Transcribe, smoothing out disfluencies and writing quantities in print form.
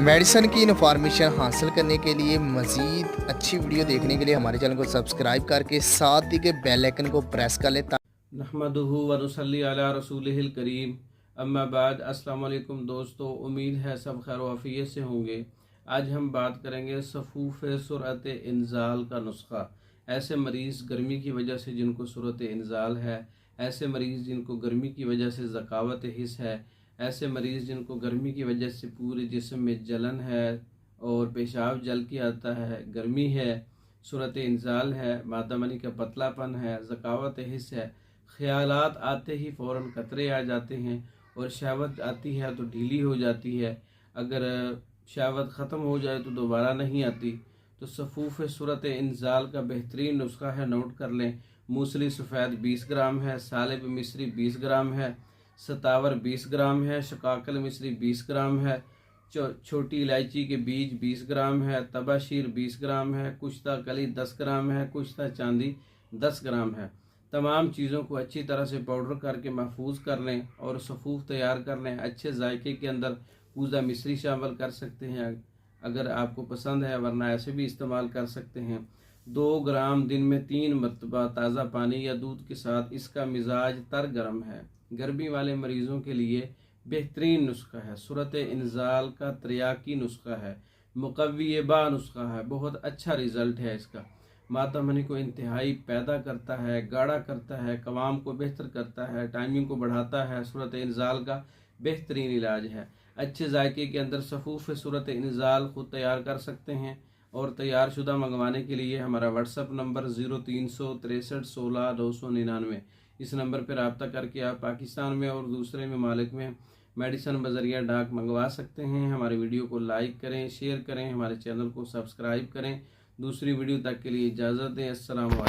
Medicine की information हासिल करने के लिए मज़ीद अच्छी वीडियो देखने के लिए हमारे चैनल को सब्सक्राइब करके साथ ही के बेल आइकन को प्रेस कर लें। नहमदुहु व नुसल्ली अला रसूलिहिल करीम, अम्मा बाद। अस्सलाम वालेकुम दोस्तों, उम्मीद है सब खैर वाफियत से होंगे। आज हम बात करेंगे सफ़ूफ़ सुरत इंज़ाल का नुस्खा। ऐसे मरीज़ गर्मी की वजह से जिनको सूरत इंज़ाल है, ऐसे मरीज़ जिनको गर्मी की वजह से ज़कावत हिस्स है, ऐसे मरीज़ जिनको गर्मी की वजह से पूरे जिस्म में जलन है और पेशाब जल के आता है, गर्मी है, सूरत इंज़ाल है, मादा मनी का पतलापन है, ज़कावत हिस्स है, ख़यालात आते ही फ़ौरन कतरे आ जाते हैं और शहवत आती है तो ढीली हो जाती है। अगर शहवत ख़त्म हो जाए तो दोबारा नहीं आती। तो सफ़ूफ़ सूरत इंज़ाल का बेहतरीन नुस्खा है, नोट कर लें। मूसली सफ़ेद 20 ग्राम है, सालिब मिस्री 20 ग्राम है, सतावर 20 ग्राम है, शकाकल मिस्री 20 ग्राम है, छोटी इलायची के बीज 20 ग्राम है, तबाशीर 20 ग्राम है, कुश्ता कली 10 ग्राम है, कुश्ता चांदी 10 ग्राम है। तमाम चीज़ों को अच्छी तरह से पाउडर करके महफूज कर लें और सफ़ूफ तैयार कर लें। अच्छे जायके के अंदर पूजा मिश्री शामिल कर सकते हैं अगर आपको पसंद है, वरना ऐसे भी इस्तेमाल कर सकते हैं। 2 ग्राम दिन में 3 मरतबा ताज़ा पानी या दूध के साथ। इसका मिजाज तर गर्म है। गर्मी वाले मरीज़ों के लिए बेहतरीन नुस्खा है। सूरत इंज़ाल का त्रियाकी नुस्खा है, मुकव्वी बा नुस्खा है, बहुत अच्छा रिज़ल्ट है इसका। मादा मनी को इंतहाई पैदा करता है, गाढ़ा करता है, कवाम को बेहतर करता है, टाइमिंग को बढ़ाता है। सूरत इंज़ाल का बेहतरीन इलाज है। अच्छे जायके के अंदर सफ़ूफ़ सूरत इंज़ाल खुद तैयार कर सकते हैं और तैयार शुदा मंगवाने के लिए हमारा व्हाट्सअप नंबर 036316 299। इस नंबर पर रब्ता करके आप पाकिस्तान में और दूसरे ममालिक में मेडिसिन बजरिया डाक मंगवा सकते हैं। हमारे वीडियो को लाइक करें, शेयर करें, हमारे चैनल को सब्सक्राइब करें। दूसरी वीडियो तक के लिए इजाज़त दें। अस्सलाम वालेकुम।